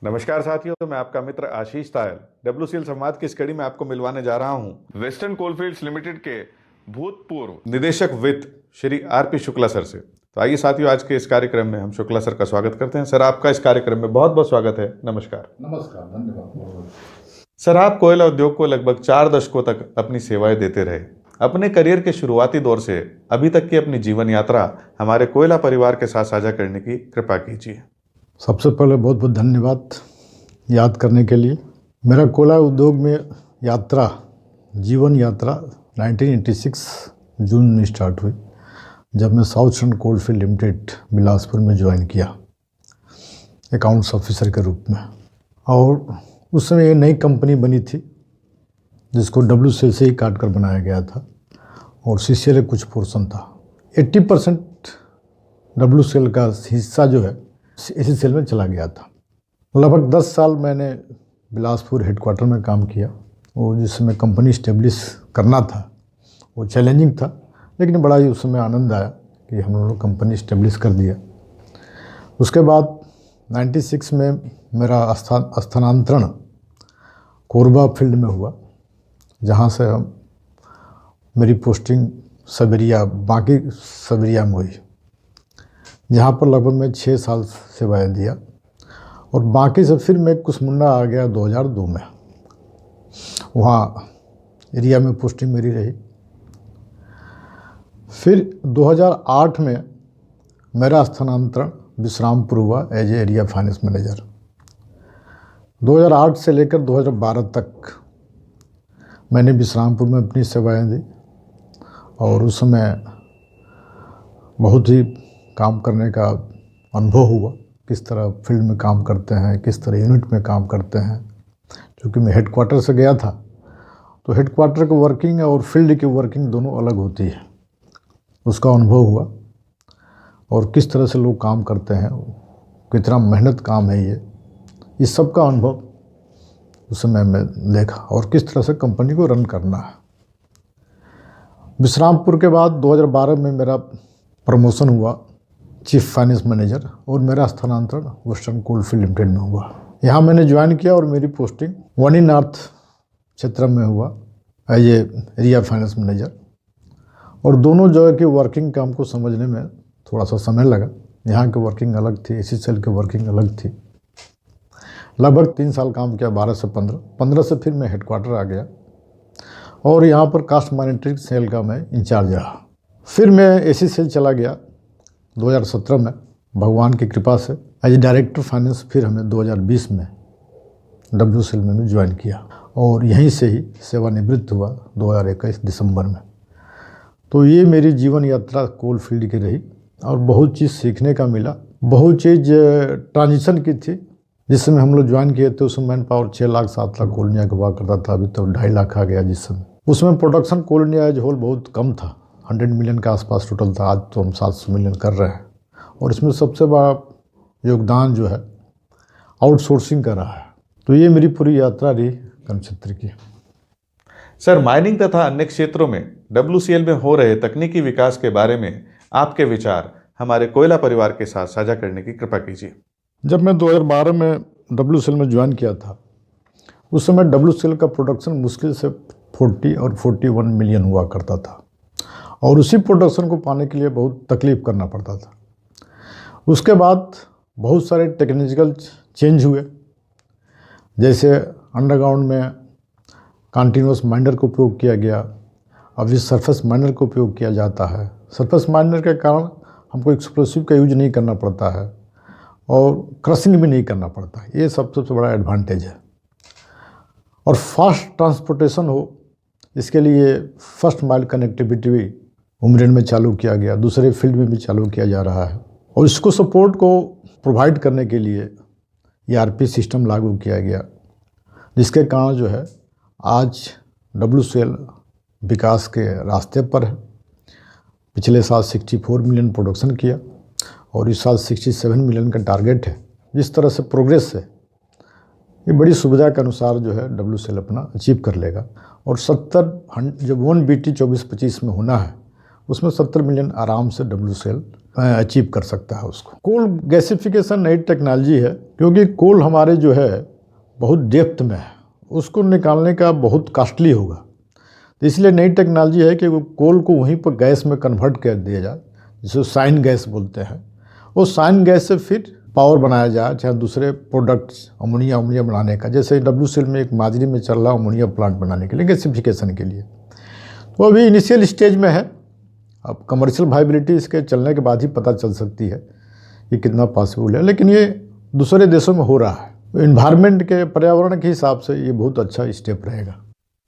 नमस्कार साथियों, तो मैं आपका मित्र आशीष तायल डब्ल्यूसीएल संवाद की इस कड़ी में आपको मिलवाने जा रहा हूं वेस्टर्न कोलफील्ड्स लिमिटेड के भूतपूर्व निदेशक वित्त श्री आरपी शुक्ला सर से। तो आइए साथियों, आज के इस कार्यक्रम में हम शुक्ला सर का स्वागत करते हैं। सर, आपका इस कार्यक्रम में बहुत बहुत स्वागत है। नमस्कार। नमस्कार, धन्यवाद। सर, आप कोयला उद्योग को लगभग 4 दशकों तक अपनी सेवाएं देते रहे। अपने करियर के शुरुआती दौर से अभी तक की अपनी जीवन यात्रा हमारे कोयला परिवार के साथ साझा करने की कृपा कीजिए। सबसे पहले बहुत बहुत धन्यवाद याद करने के लिए। मेरा कोयला उद्योग में यात्रा, जीवन यात्रा 1986 जून में स्टार्ट हुई, जब मैं south eastern coalfield limited Bilaspur में ज्वाइन किया अकाउंट्स ऑफिसर के रूप में। और उस समय ये नई कंपनी बनी थी जिसको WCL से ही काट कर बनाया गया था और CCL कुछ पोर्शन था। 80% WCL का हिस्सा जो है ACCL में चला गया था। लगभग 10 साल मैंने बिलासपुर हेडक्वार्टर में काम किया और जिसमें कंपनी इस्टेब्लिश करना था वो चैलेंजिंग था, लेकिन बड़ा ही उस समय आनंद आया कि हम लोग कंपनी इस्टेब्लिश कर दिया। उसके बाद 96 में मेरा स्थानांतरण कोरबा फील्ड में हुआ, जहाँ से मेरी पोस्टिंग बाकी सबरिया में हुई, जहाँ पर लगभग मैं 6 साल सेवाएं दिया। और बाकी से फिर मैं कुसमुंडा आ गया 2002 में, वहाँ एरिया में पोस्टिंग मेरी रही। फिर 2008 में मेरा स्थानांतरण विश्रामपुर हुआ as a area finance manager. 2008 से लेकर 2012 तक मैंने विश्रामपुर में अपनी सेवाएं दी और उस समय बहुत ही काम करने का अनुभव हुआ, किस तरह फील्ड में काम करते हैं, किस तरह यूनिट में काम करते हैं। क्योंकि मैं हेडक्वार्टर से गया था, तो हेडक्वार्टर की वर्किंग और फील्ड की वर्किंग दोनों अलग होती है, उसका अनुभव हुआ। और किस तरह से लोग काम करते हैं, कितना मेहनत काम है ये, इस सब का अनुभव उस समय मैं देखा और किस तरह से कंपनी को रन करना है। विश्रामपुर के बाद 2012 में मेरा प्रमोशन हुआ चीफ फाइनेंस मैनेजर और मेरा स्थानांतरण वेस्टर्न कोलफील्ड लिमिटेड में हुआ। यहाँ मैंने ज्वाइन किया और मेरी पोस्टिंग वनी नॉर्थ क्षेत्र में हुआ as a area finance manager. और दोनों जगह की वर्किंग का हमको समझने में थोड़ा सा समय लगा। यहाँ की वर्किंग अलग थी, ACCL की वर्किंग अलग थी। लगभग 3 साल काम किया, 12 से 15 से फिर मैं हेडक्वार्टर आ गया और यहाँ पर कास्ट मॉनिटरिंग सेल का मैं इंचार्ज रहा। फिर मैं ACCL चला गया 2017 में, भगवान की कृपा से एज डायरेक्टर फाइनेंस। फिर हमें 2020 में WCL में भी ज्वाइन किया और यहीं से ही सेवानिवृत्त हुआ 2021 दिसंबर में। तो ये मेरी जीवन यात्रा कोल फील्ड की रही और बहुत चीज़ सीखने का मिला। बहुत चीज़ ट्रांजिशन की थी। जिस समय हम लोग ज्वाइन किए थे उस समय मैन पावर 6 लाख 7 लाख कोल इंडिया का हुआ करता था, अभी तो 2.5 लाख आ गया जिस समय। उसमें प्रोडक्शन कोल इंडिया एज होल बहुत कम था, 100 मिलियन के आसपास टोटल था। आज तो हम 700 मिलियन कर रहे हैं और इसमें सबसे बड़ा योगदान जो है आउटसोर्सिंग का रहा है। तो ये मेरी पूरी यात्रा रही कर्म क्षेत्र की। सर, माइनिंग तथा अन्य क्षेत्रों में WCL में हो रहे तकनीकी विकास के बारे में आपके विचार हमारे कोयला परिवार के साथ साझा करने की कृपा कीजिए। जब मैं 2012 में WCL में ज्वाइन किया था, उस समय WCL का प्रोडक्शन मुश्किल से 40 और 41 मिलियन हुआ करता था और उसी प्रोडक्शन को पाने के लिए बहुत तकलीफ करना पड़ता था। उसके बाद बहुत सारे टेक्निकल चेंज हुए, जैसे अंडरग्राउंड में कंटिन्यूअस माइनर का उपयोग किया गया। अभी सरफेस माइनर का उपयोग किया जाता है। सरफेस माइनर के कारण हमको एक्सप्लोसिव का यूज नहीं करना पड़ता है और क्रशिंग भी नहीं करना पड़ता। ये सबसे बड़ा एडवांटेज है। और फास्ट ट्रांसपोर्टेशन हो, इसके लिए फर्स्ट माइल कनेक्टिविटी भी उमरेन में चालू किया गया, दूसरे फील्ड में भी चालू किया जा रहा है। और इसको सपोर्ट को प्रोवाइड करने के लिए ERP सिस्टम लागू किया गया, जिसके कारण जो है आज WCL विकास के रास्ते पर है। पिछले साल 64 मिलियन प्रोडक्शन किया और इस साल 67 मिलियन का टारगेट है। जिस तरह से प्रोग्रेस है, ये बड़ी सुविधा के अनुसार जो है WCL अपना अचीव कर लेगा। और 70 जब 1 BT 24-25 में होना है, उसमें 70 मिलियन आराम से WCL अचीव कर सकता है उसको। कोल गैसिफिकेशन नई टेक्नोलॉजी है, क्योंकि कोल हमारे जो है बहुत डेप्थ में है, उसको निकालने का बहुत कॉस्टली होगा। तो इसलिए नई टेक्नोलॉजी है कि वो कोल को वहीं पर गैस में कन्वर्ट कर दिया जाए, जिसे साइन गैस बोलते हैं। वो साइन गैस से फिर पावर बनाया जाए, चाहे दूसरे प्रोडक्ट्स अमोनिया बनाने का, जैसे WCL में एक माजरी में चल रहा अमोनिया प्लांट बनाने के लिए, गैसिफिकेशन के लिए। तो अभी इनिशियल स्टेज में है, अब कमर्शियल वायबिलिटी इसके चलने के बाद ही पता चल सकती है कि कितना पॉसिबल है, लेकिन ये दूसरे देशों में हो रहा है। तो इन्वायरमेंट के, पर्यावरण के हिसाब से ये बहुत अच्छा स्टेप रहेगा।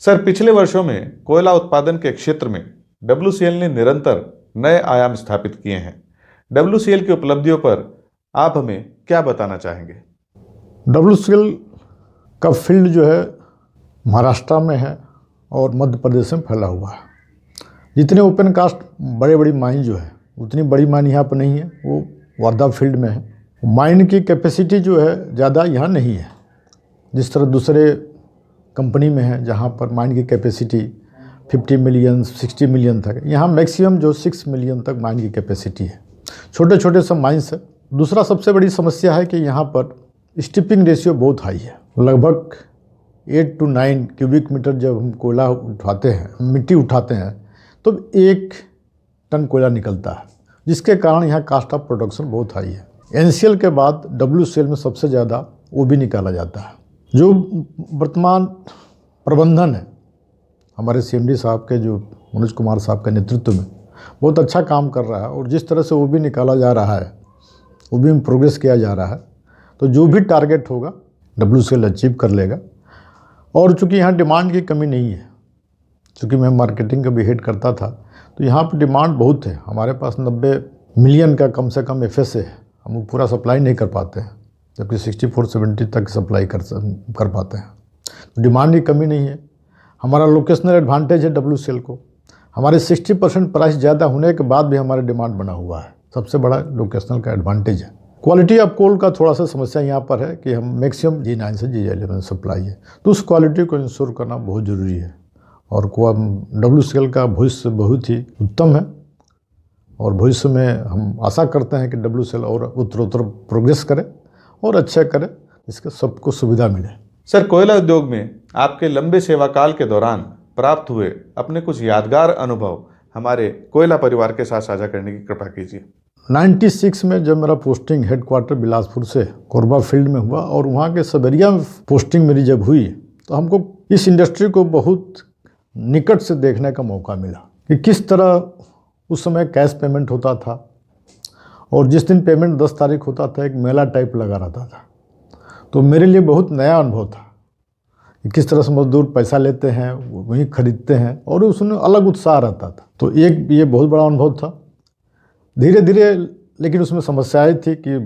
सर, पिछले वर्षों में कोयला उत्पादन के क्षेत्र में WCL ने निरंतर नए आयाम स्थापित किए हैं। WCL की उपलब्धियों पर आप हमें क्या बताना चाहेंगे? WCL का फील्ड जो है महाराष्ट्र में है और मध्य प्रदेश में फैला हुआ है। जितने ओपन कास्ट बड़ी माइन जो है, उतनी बड़ी माइन यहाँ पर नहीं है, वो वर्धा फील्ड में है। माइन की कैपेसिटी जो है ज़्यादा यहाँ नहीं है, जिस तरह दूसरे कंपनी में है जहाँ पर माइन की कैपेसिटी 50 मिलियन 60 मिलियन तक। यहाँ मैक्सिमम जो 6 मिलियन तक माइन की कैपेसिटी है। छोटे छोटे सब माइंस है। दूसरा सबसे बड़ी समस्या है कि यहाँ पर स्टिपिंग रेशियो बहुत हाई है। लगभग 8 to 9 क्यूबिक मीटर जब हम कोयला उठाते हैं, मिट्टी उठाते हैं, तो 1 टन कोयला निकलता है, जिसके कारण यहाँ कास्ट ऑफ प्रोडक्शन बहुत हाई है। NCL के बाद WCL में सबसे ज़्यादा OB निकाला जाता है। जो वर्तमान प्रबंधन है हमारे CMD साहब के, जो मनोज कुमार साहब के नेतृत्व में, बहुत अच्छा काम कर रहा है। और जिस तरह से OB निकाला जा रहा है, OB में प्रोग्रेस किया जा रहा है, तो जो भी टारगेट होगा WCL अचीव कर लेगा। और चूँकि यहाँ डिमांड की कमी नहीं है, चूँकि मैं मार्केटिंग का भी हेड करता था, तो यहाँ पर डिमांड बहुत है। हमारे पास 90 मिलियन का कम से कम FSA है, हम वो पूरा सप्लाई नहीं कर पाते हैं, जबकि 64-70 तक सप्लाई कर पाते हैं। तो डिमांड की कमी नहीं है। हमारा लोकेशनल एडवांटेज है WCL को। हमारे 60% प्राइस ज़्यादा होने के बाद भी हमारा डिमांड बना हुआ है, सबसे बड़ा लोकेशनल का एडवांटेज है। क्वालिटी ऑफ कोल का थोड़ा सा समस्या यहाँ पर है कि हम मैक्सिमम G9 से G11 सप्लाई है, तो उस क्वालिटी को इंश्योर करना बहुत ज़रूरी है। और WCL का भविष्य बहुत ही उत्तम है, और भविष्य में हम आशा करते हैं कि WCL और उत्तरोत्तर प्रोग्रेस करे और अच्छा करे, इसके सबको सुविधा मिले। सर, कोयला उद्योग में आपके लंबे सेवा काल के दौरान प्राप्त हुए अपने कुछ यादगार अनुभव हमारे कोयला परिवार के साथ साझा करने की कृपा कीजिए। 96 में जब मेरा पोस्टिंग हेडक्वार्टर बिलासपुर से कोरबा फील्ड में हुआ, और वहाँ के सबरिया में पोस्टिंग मेरी जब हुई, तो हमको इस इंडस्ट्री को बहुत निकट से देखने का मौका मिला कि किस तरह उस समय कैश पेमेंट होता था, और जिस दिन पेमेंट 10 तारीख होता था एक मेला टाइप लगा रहता था। तो मेरे लिए बहुत नया अनुभव था कि किस तरह से मजदूर पैसा लेते हैं, वहीं खरीदते हैं, और उसमें अलग उत्साह रहता था। तो एक ये बहुत बड़ा अनुभव था। धीरे धीरे लेकिन उसमें समस्याएं थी कि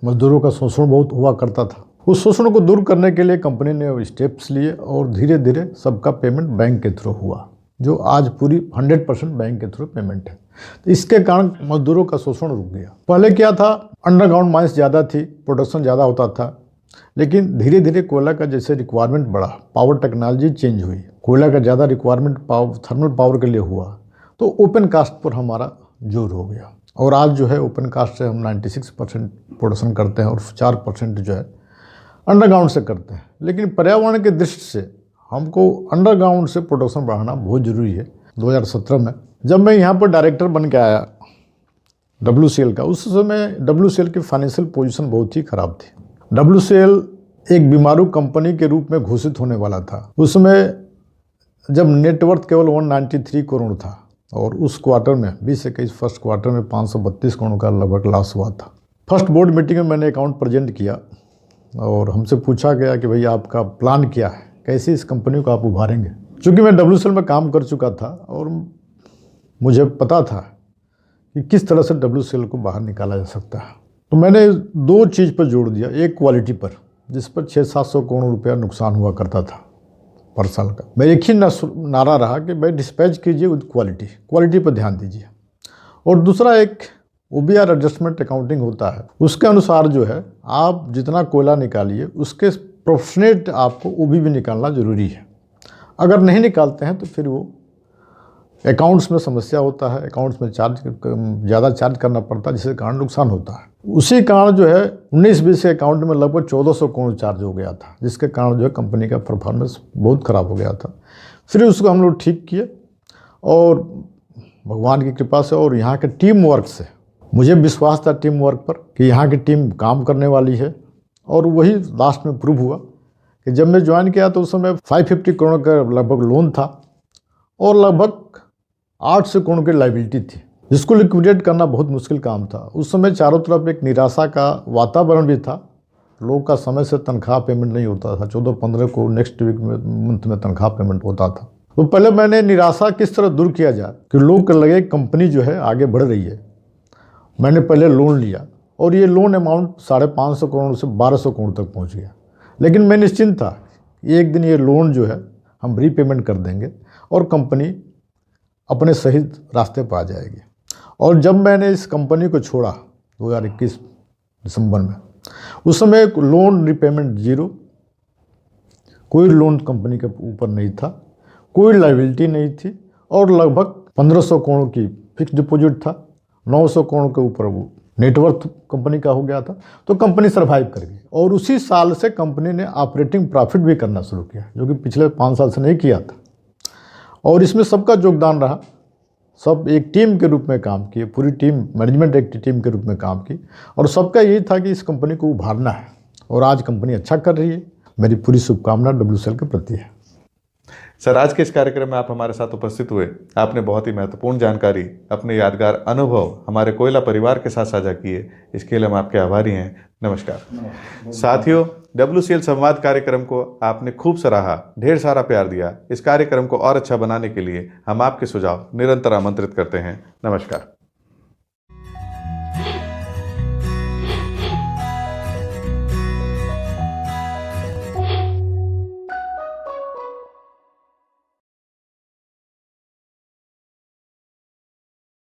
मजदूरों का शोषण बहुत हुआ करता था। उस शोषण को दूर करने के लिए कंपनी ने स्टेप्स लिए, और धीरे धीरे सबका पेमेंट बैंक के थ्रू हुआ, जो आज पूरी 100% बैंक के थ्रू पेमेंट है। तो इसके कारण मजदूरों का शोषण रुक गया। पहले क्या था, अंडरग्राउंड माइंस ज़्यादा थी, प्रोडक्शन ज़्यादा होता था, लेकिन धीरे धीरे कोयला का जैसे रिक्वायरमेंट बढ़ा, पावर टेक्नोलॉजी चेंज हुई, कोयला का ज़्यादा रिक्वायरमेंट थर्मल पावर के लिए हुआ, तो ओपन कास्ट पर हमारा जोर हो गया। और आज जो है ओपन कास्ट से हम 96% प्रोडक्शन करते हैं, और 4% जो है अंडरग्राउंड से करते हैं। लेकिन पर्यावरण के दृष्टि से हमको अंडरग्राउंड से प्रोडक्शन बढ़ाना बहुत ज़रूरी है। 2017 में जब मैं यहाँ पर डायरेक्टर बन के आया WCL का, उस समय WCL की फाइनेंशियल पोजीशन बहुत ही ख़राब थी। WCL एक बीमारू कंपनी के रूप में घोषित होने वाला था। उसमें जब नेटवर्थ केवल 193 करोड़ था, और उस क्वार्टर में 2021 फर्स्ट क्वार्टर में 532 करोड़ का लगभग लॉस हुआ था। फर्स्ट बोर्ड मीटिंग में मैंने अकाउंट प्रेजेंट किया, और हमसे पूछा गया कि भाई आपका प्लान क्या है, कैसे इस कंपनी को आप उभारेंगे। चूँकि मैं WCL में काम कर चुका था, और मुझे पता था कि किस तरह से WCL को बाहर निकाला जा सकता है, तो मैंने 2 चीज़ पर जोड़ दिया। एक क्वालिटी पर, जिस पर 600-700 करोड़ रुपया नुकसान हुआ करता था पर साल का। मैं एक ही नारा रहा कि भाई डिस्पैच कीजिए विद क्वालिटी पर ध्यान दीजिए। और दूसरा एक OBR एडजस्टमेंट अकाउंटिंग होता है, उसके अनुसार जो है आप जितना कोयला निकालिए उसके प्रोपोर्शनेट आपको OB भी निकालना ज़रूरी है। अगर नहीं निकालते हैं तो फिर वो अकाउंट्स में समस्या होता है, अकाउंट्स में ज़्यादा चार्ज करना पड़ता है, जिसके कारण नुकसान होता है। उसी कारण जो है 19-20 के अकाउंट में लगभग 1400 करोड़ चार्ज हो गया था, जिसके कारण जो है कंपनी का परफॉर्मेंस बहुत ख़राब हो गया था। फिर उसको हम लोग ठीक किए और भगवान की कृपा से और यहाँ के टीम वर्क से मुझे विश्वास था टीम वर्क पर कि यहाँ की टीम काम करने वाली है, और वही लास्ट में प्रूव हुआ कि जब मैं ज्वाइन किया तो उस समय 550 करोड़ का लगभग लोन था और लगभग 800 करोड़ की लाइबिलिटी थी, जिसको लिक्विडेट करना बहुत मुश्किल काम था। उस समय चारों तरफ एक निराशा का वातावरण भी था, लोगों का समय से तनख्वाह पेमेंट नहीं होता था, 14-15 को नेक्स्ट वीक में मंथ में तनख्वाह पेमेंट होता था। तो पहले मैंने निराशा किस तरह दूर किया जाए कि लोग को लगे कंपनी जो है आगे बढ़ रही है। मैंने पहले लोन लिया और ये लोन अमाउंट 550 करोड़ से 1200 करोड़ तक पहुंच गया, लेकिन मैं निश्चिंत था एक दिन ये लोन जो है हम रीपेमेंट कर देंगे और कंपनी अपने सही रास्ते पर आ जाएगी। और जब मैंने इस कंपनी को छोड़ा 2021 दिसंबर में, उस समय लोन रिपेमेंट जीरो, कोई लोन कंपनी के ऊपर नहीं था, कोई लायबिलिटी नहीं थी और लगभग 1500 करोड़ की फिक्स डिपॉजिट था, 900 करोड़ के ऊपर वो नेटवर्थ कंपनी का हो गया था। तो कंपनी सर्वाइव कर गई और उसी साल से कंपनी ने ऑपरेटिंग प्रॉफिट भी करना शुरू किया, जो कि पिछले 5 साल से नहीं किया था। और इसमें सबका योगदान रहा, सब एक टीम के रूप में काम किए, पूरी टीम मैनेजमेंट एक टीम के रूप में काम की और सबका यही था कि इस कंपनी को उभारना है और आज कंपनी अच्छा कर रही है। मेरी पूरी शुभकामना WCL के प्रति है। सर, आज के इस कार्यक्रम में आप हमारे साथ उपस्थित हुए, आपने बहुत ही महत्वपूर्ण जानकारी, अपने यादगार अनुभव हमारे कोयला परिवार के साथ साझा किए, इसके लिए हम आपके आभारी हैं। नमस्कार। साथियों, WCL संवाद कार्यक्रम को आपने खूब सराहा, ढेर सारा प्यार दिया। इस कार्यक्रम को और अच्छा बनाने के लिए हम आपके सुझाव निरंतर आमंत्रित करते हैं। नमस्कार।